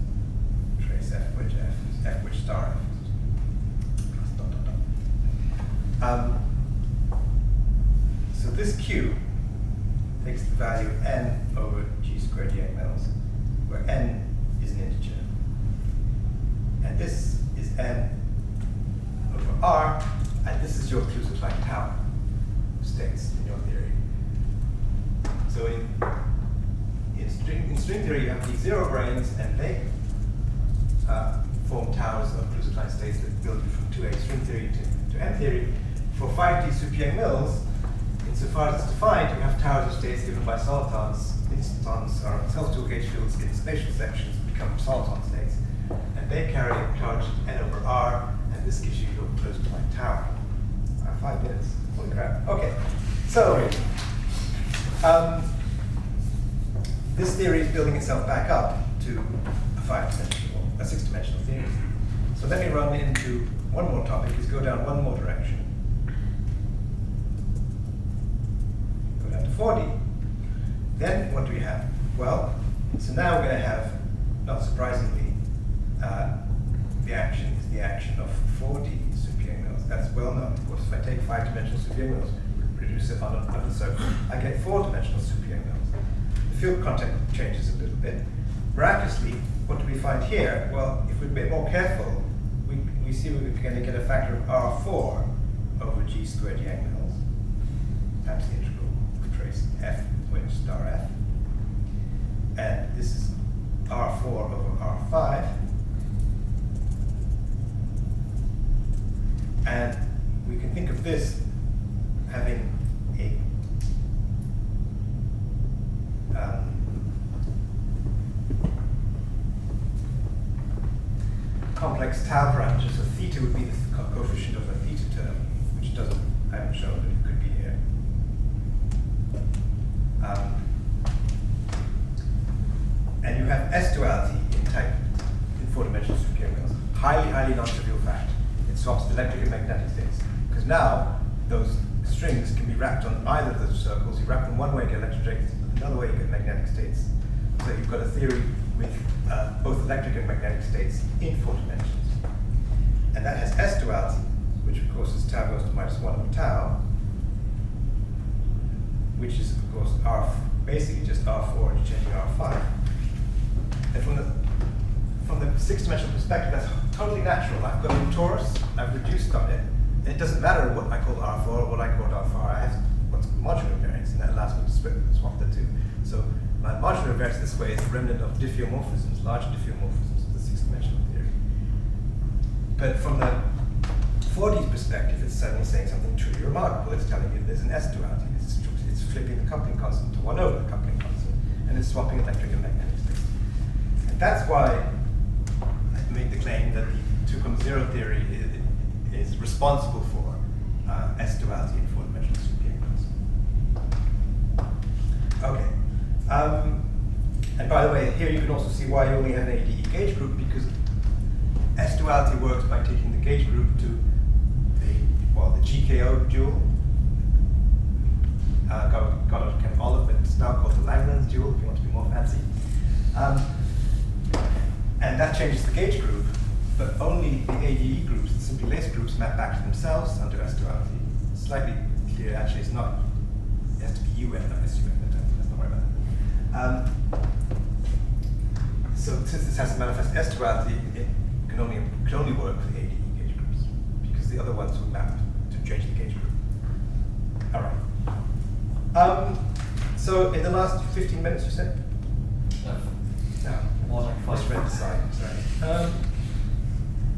Trace F wedge F is F wedge star F. So this Q takes the value n over G squared Yang-Mills, where n is an integer. And this is n over R, and this is your Kluser-Klein tau states in your theory. So in string theory, you have these zero branes, and they form towers of Kluser-Klein states that build you from 2A string theory to M theory. For 5D super Yang-Mills, insofar as it's defined, you have towers of states given by solitons. Instantons are self-dual gauge fields in spatial sections become soliton states. And they carry a charge n over R, and this gives you your Kluser-Klein tower. 5 minutes. Holy crap. Okay. So, this theory is building itself back up to a 6-dimensional theory. So let me run into one more topic, is go down one more direction. Go down to 4D. Then what do we have? Well, so now we're going to have, not surprisingly, the action is the action of 4D super Yang-Mills. That's well known. Of course, if I take 5-dimensional super Yang-Mills, reduce it on a circle, I get 4-dimensional super Yang-Mills. The field content changes a little bit. Miraculously, what do we find here? Well, if we're a bit more careful, we see we're going to get a factor of R4 over G squared Yang-Mills. That's the integral of trace F wedge star F. And this is R4 over R5. And we can think of this having a complex tau parameter. So theta would be the coefficient of a theta term, which I haven't shown, but it could be here. And you have S duality in 4-dimensional super Yang-Mills. Highly non-trivial fact. It swaps the electric and magnetic states. Because now those strings can be wrapped on either of those circles. You wrap them one way, you get electric states, another way, you get magnetic states. So you've got a theory with both electric and magnetic states in 4 dimensions. And that has S duality, which of course is tau goes to -1 over tau, which is of course basically just R4 changing R5. And from the 6-dimensional perspective, that's totally natural. I've got a torus, I've reduced on it, and it doesn't matter what I call R4 or what I call R5. I have what's modular variance, and that allows me to swap the two. So my modular variance this way is a remnant of diffeomorphisms, large diffeomorphisms of the 6-dimensional theory. But from the 4D perspective, it's suddenly saying something truly remarkable. It's telling you there's an S duality. It's flipping the coupling constant to 1 over the coupling constant, and it's swapping electric and magnetic states. And that's why I make the claim that the 2.0 theory is responsible for S duality in 4-dimensional super Yang-Mills. Okay. And by the way, here you can also see why you only have an ADE gauge group, because S duality works by taking the gauge group to the GKO dual, Goddard And that changes the gauge group, but only the ADE groups, the simply laced groups, map back to themselves under S duality. Slightly clear, actually, it's not. It has to be UN, not SUN. Let's not worry about that. So since this has to manifest S duality, it can only work for the ADE gauge groups, because the other ones will map to change the gauge group. All right. So in the last 15 minutes, you said? No. More like I just read the sign, sorry.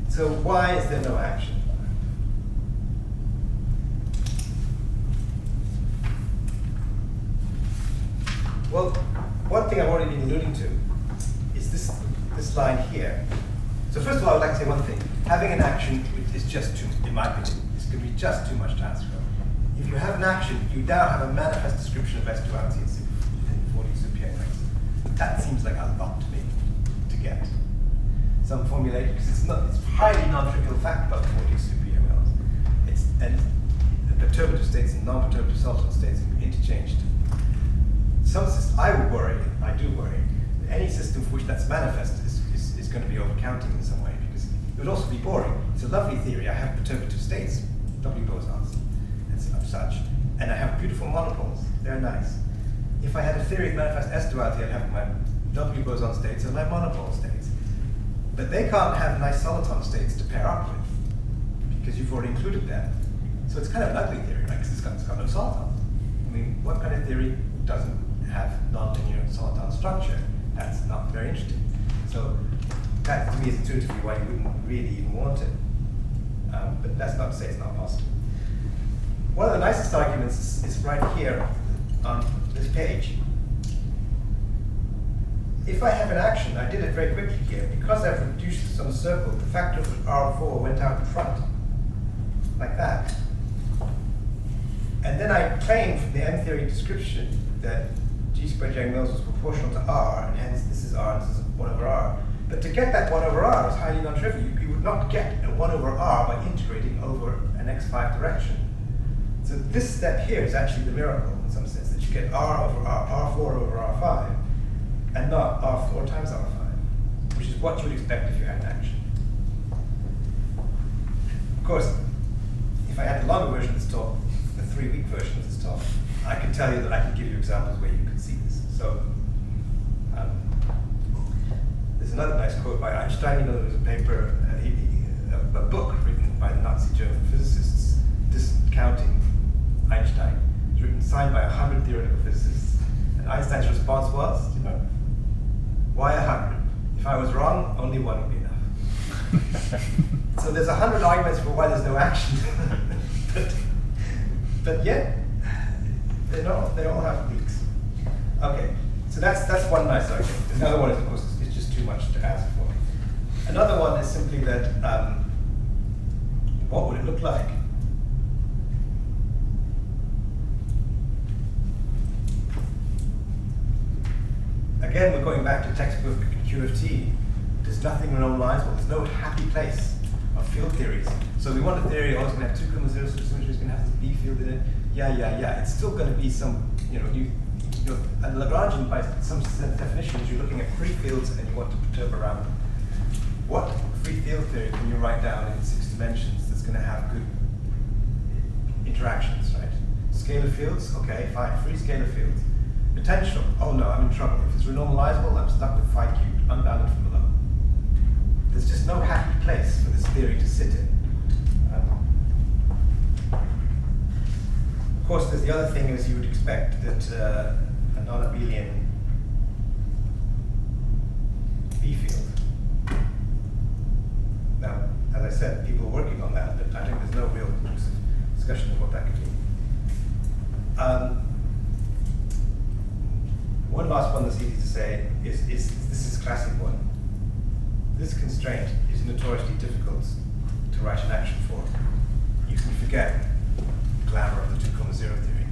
So why is there no action? Well, one thing I've already been alluding to is this line here. So first of all, I would like to say one thing. Having an action is just too, in my opinion, it's going to be just too much transfer. If you have an action, you now have a manifest description of S duality in 40 super. That seems like a lot to me to get. Some formulated, because it's highly non-trivial fact about 40 super UMLs. And the perturbative states and non-perturbative Sultan states can be interchanged. Some systems, I do worry, that any system for which that's manifest is going to be overcounting in some way, because it would also be boring. It's a lovely theory. I have perturbative states, W bosons, and such, and I have beautiful monopoles. They're nice. If I had a theory of manifest S duality, I'd have my W boson states and my monopole states. But they can't have nice soliton states to pair up with, because you've already included them. So it's kind of an ugly theory, right? Because it's got no solitons. I mean, what kind of theory doesn't have nonlinear soliton structure? That's not very interesting. So that, to me, is intuitively why you wouldn't really even want it. But that's not to say it's not possible. One of the nicest arguments is right here on this page. If I have an action, I did it very quickly here, because I've reduced this on a circle, the factor of R4 went out in front, like that. And then I claim from the M-theory description that G squared Yang-Mills was proportional to R, and hence this is R, this is 1 over R. But to get that 1 over R is highly non-trivial. You would not get a 1 over R by integrating over an x5 direction. So this step here is actually the miracle in some sense, that you get R over R, R4 over R5, and not R4 times R5, which is what you would expect if you had an action. Of course, if I had the longer version of this talk, the 3-week version of this talk, I can tell you that I can give you examples where you can see this. So there's another nice quote by Einstein. You know, there was a paper, a book written by the Nazi German physicists discounting Einstein. It was written, signed by 100 theoretical physicists. And Einstein's response was, you know, why 100? If I was wrong, only 1 would be enough. So there's 100 arguments for why there's no action. but yet, they all have leaks. Okay, so that's one nice argument. Another one is, of course, it's just too much to ask for. Another one is simply that, what would it look like? Again, we're going back to textbook QFT. There's nothing renormalizable. There's no happy place of field theories. So we want a theory, oh, it's going to have 2 0 supersymmetry, it's going to have this B field in it. Yeah. It's still going to be some, and Lagrangian, by some definition, is you're looking at free fields and you want to perturb around them. What free field theory can you write down in 6 dimensions that's going to have good interactions, right? Scalar fields, okay, fine, free scalar fields. Potential, oh no, I'm in trouble. If it's renormalizable, I'm stuck with phi cubed, unbounded from below. There's just no happy place for this theory to sit in. Of course, there's the other thing, as you would expect, that a non-abelian B field. Now, as I said, people are working on that, but I think there's no real conclusive discussion of what that could be. One last one that's easy to say is this is a classic one. This constraint is notoriously difficult to write an action for. You can forget the glamour of the 2, 0 theory.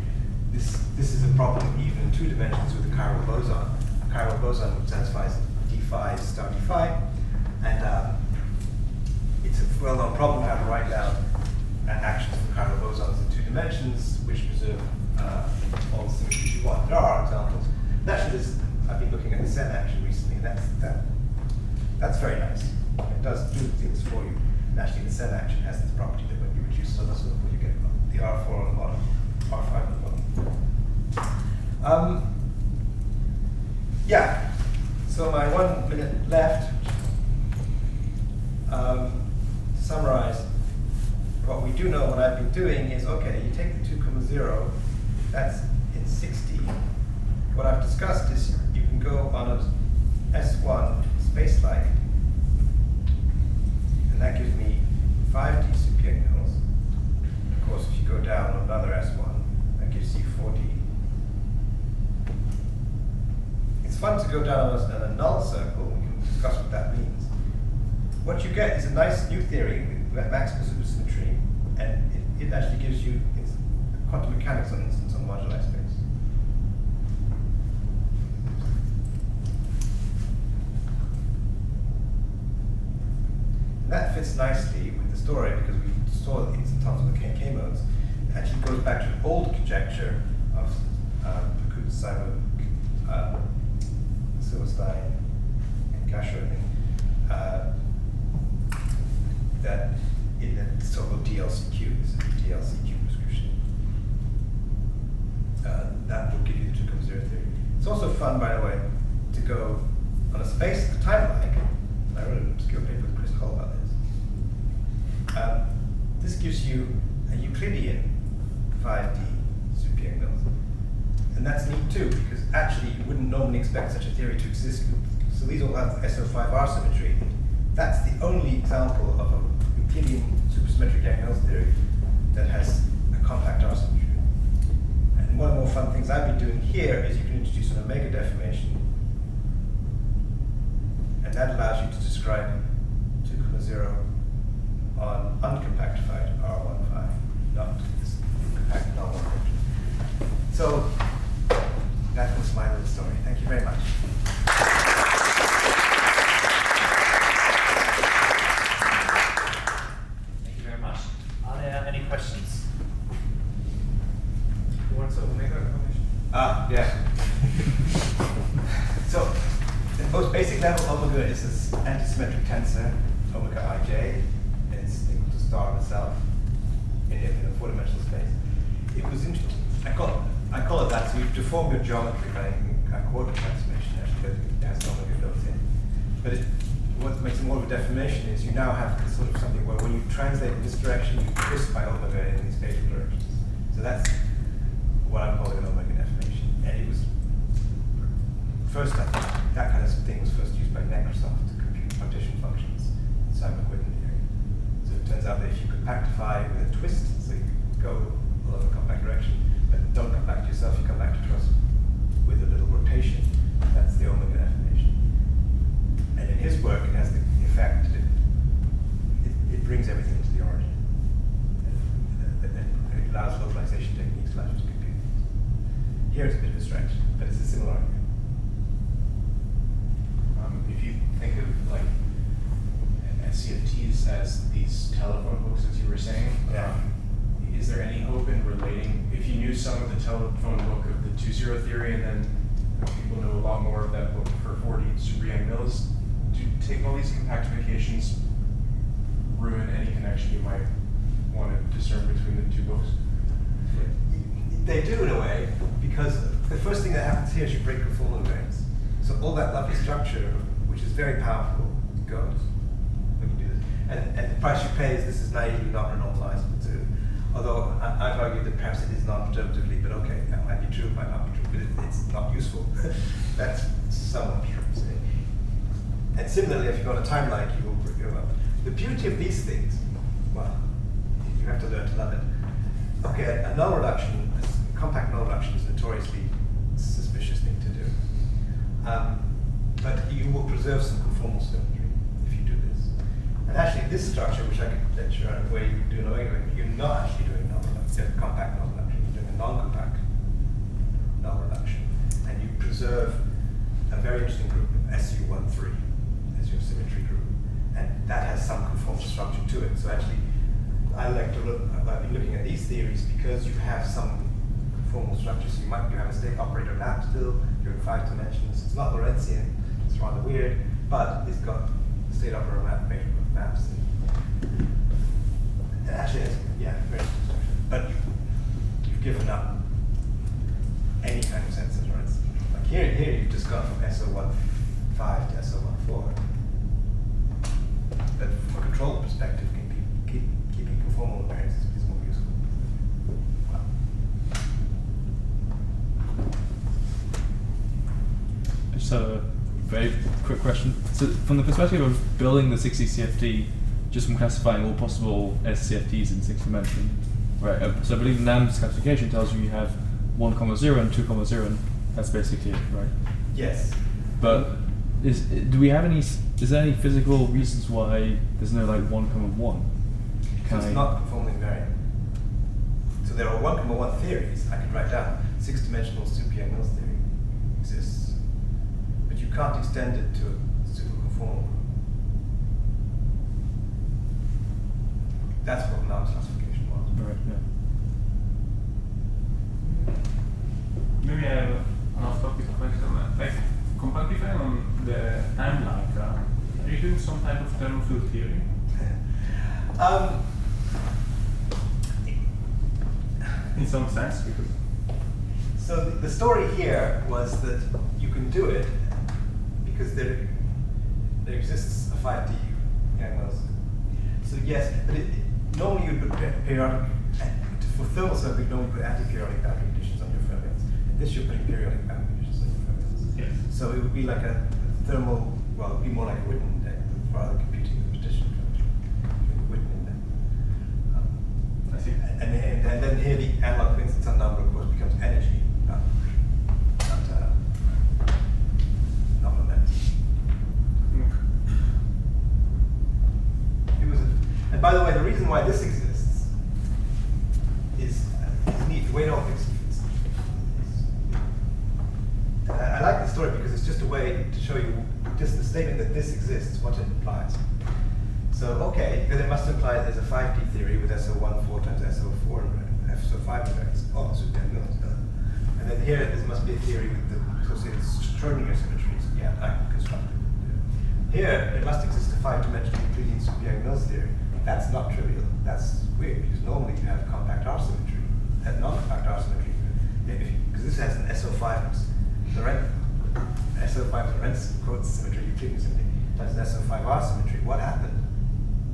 This is a problem even in 2 dimensions with the chiral boson. A chiral boson satisfies d phi star d phi, and it's a well-known problem how to write down actions for chiral bosons in 2 dimensions, which preserve all the symmetries you want. There are examples. Naturally, there's I've been looking at the Sen action recently, and that's very nice. It does do things for you. And actually, the Sen action has this property that when you reduce to the sort of, you get the R4 on the bottom, R5 on the bottom. Yeah. So my 1 minute left. To summarize, what we do know, what I've been doing is, okay, you take the 2,0, that's in 60. What I've discussed is you can go on a S1 space-like, and that gives me 5D superangles. Of course, if you go down on another S1, that gives you 4D. It's fun to go down on a null circle. We can discuss what that means. What you get is a nice new theory with maximal supersymmetry, and it actually gives you quantum mechanics on instance on moduli space. And that fits nicely with the story because we saw the instantons of the K modes. It actually goes back to an old conjecture of Kupka, Silverstein, and Gherardini, that in the so-called DLCQ, this is the DLCQ prescription, that will give you the 2,0 theory. It's also fun, by the way, to go on a time-like. I wrote an obscure paper with Chris Hall about this. This gives you a Euclidean 5D superangles. And that's neat too, because actually you wouldn't normally expect such a theory to exist. So these all have SO5R symmetry. That's the only example of a Euclidean supersymmetric Yang-Mills theory that has a compact R symmetry. And one of the more fun things I've been doing here is you can introduce an omega deformation. And that allows you to describe 2,0 on uncompactified R15, not this compact null one. So that was my little story. Thank you very much. Thank you very much. Are there any questions? You want some omega information? Yeah. So the most basic level omega is this antisymmetric tensor, omega ij, and it's equal to star itself in a four-dimensional space. It was interesting. I call it that, so you deform your geometry by a coordinate transformation, actually, that has an omega built in. But what makes it more of a deformation is you now have sort of something where when you translate in this direction, you twist by omega in these spatial directions. So that's what I'm calling an omega deformation. And it was first, I think, that kind of thing was first used by Microsoft to compute partition functions in Simon-Whitten theory. So it turns out that if you compactify with a twist, so you go along a compact direction, but don't come back to yourself, you come back to trust with a little rotation. That's the omega deformation. And in his work, it has the effect that it brings everything into the origin. And it allows localization techniques to compute. Here it's a bit of abstraction, but it's a similar idea. If you think of like SEPTs as these telephone books, as you were saying, is there any hope in relating, if you knew some of the telephone book of the 2-0 theory and then people know a lot more of that book for 4D super Yang-Mills, do taking all these compactifications ruin any connection you might want to discern between the two books? They do in a way, because the first thing that happens here is you break conformal invariance. So all that lovely structure, which is very powerful, goes when you do this. And the price you pay is this is naively not renormalizable too. Although I've argued that perhaps it is non-perturbatively, but okay, that might be true, it might not be true, but it's not useful. That's somewhat true. And similarly, if you go on a timeline, you will go up. The beauty of these things, well, you have to learn to love it. Okay, a null reduction, a compact null reduction is a notoriously suspicious thing to do. But you will preserve some conformal symmetry if you do this. And actually, this structure, which I could lecture on, where you do an omega, you're not actually doing null reduction, compact null reduction, you're doing a non-compact null reduction. And you preserve a very interesting group, SU13, as your symmetry group. And that has some conformal structure to it. So actually, I've been looking at these theories because you have some conformal structure. So you have a state operator map still. You're in 5 dimensions. It's not Lorentzian. It's rather weird, but it's got state operator maps. And actually, it's, yeah, very interesting structure. But you've given up any kind of sense of Lorentzian. Like here you've just gone from SO15 to SO14. But from a control perspective, keeping conformal invariance is more useful. Wow. Just a very quick question. So, from the perspective of building the 60 CFT, just from classifying all possible SCFTs in 6 dimension, right? So I believe NAM's classification tells you have 1, 0 and 2, 0, and that's basically it, right? Yes. But is there any physical reasons why there's no like 1, 1? Because it's not conformally invariant. So there are 1, theories I could write down. 6-dimensional super-Yang-Mills theory exists, but you can't extend it to a super-conformal group. That's what NAM's classification was. Right. Yeah. Maybe I have an off-topic question. Like, compactifying on the timeline, are you doing some type of thermofluid theory? In some sense, because... So the story here was that you can do it because there exists a 5D Yang-Mills. So yes, but normally you would put periodic, for thermal stuff we normally put anti-periodic boundary conditions on your fermions. And this you're putting periodic boundary conditions on your fermions. Yes. So it would be like a thermal, well, it would be more like a Witten index rather than computing the partition function. Witten index. I see. And then here the analog Vincent's number, of course, becomes energy, not momentum. It was, and by the way, the reason why this exists is neat. The way it all fits. I like the story because it's just a way to show you just the statement that this exists, what it implies. So, okay, then it must imply there's a 5D theory with SO14 times SO4, SO5 invariance. Oh, super Yang-Mills. And then here, there must be a theory with the associated Schrödinger symmetries. Yeah, I can construct it. Here, it must exist a 5-dimensional Euclidean super Yang-Mills theory. That's not trivial. That's weird, because normally you have compact R symmetry. Non-compact R symmetry. Because this has an SO5 Lorentz quotes symmetry, Euclidean symmetry, times an SO5R symmetry. What happened?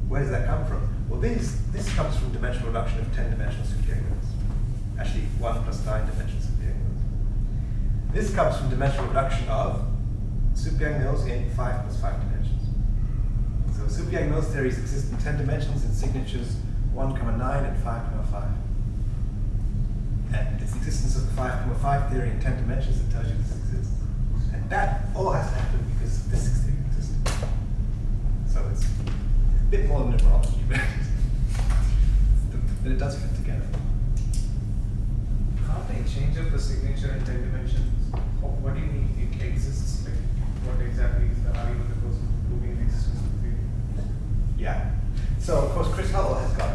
Where does that come from? Well, this comes from dimensional reduction of 10-dimensional super Yang-Mills. Actually, 1 plus 9 dimensional super Yang-Mills. This comes from dimensional reduction of super Yang-Mills in 5 plus 5 dimensions. So super Yang-Mills theories exist in 10 dimensions in signatures 1, 9 and 5, 5. And it's the existence of the 5, theory in 10 dimensions that tells you this exists. And that all has to happen because this theory exists. So it's a bit more than numerology, but it does fit together. Can't they change up the signature in 10 dimensions? What do you mean it exists? Like, what exactly is the argument that goes into proving the existence of the theory? Yeah. So of course Chris Hull has got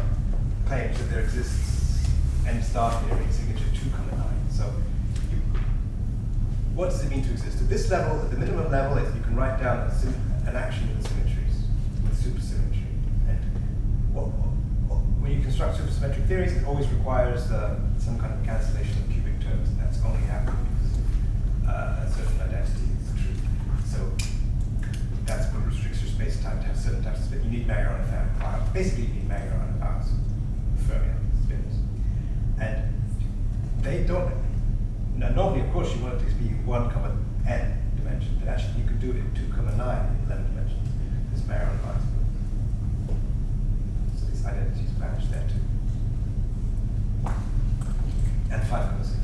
claims that there exists n-star theory, signature 2, 9. So what does it mean to exist? At this level, at the minimum level, you can write down an action with symmetries, with supersymmetry. And when you construct supersymmetric theories, it always requires some kind of cancellation of cubic terms, and that's only happening because a certain identity is true. So that's what restricts your space-time to have certain types of space. You need Majorana powers. Basically, you need Majorana powers, fermion spins. And they don't. Now, normally, of course, you want it to be 1, n dimension, but actually, you can do it in 2, 9 in 11 dimensions. This Majorana powers. So these identities vanish there too. And 5, 6.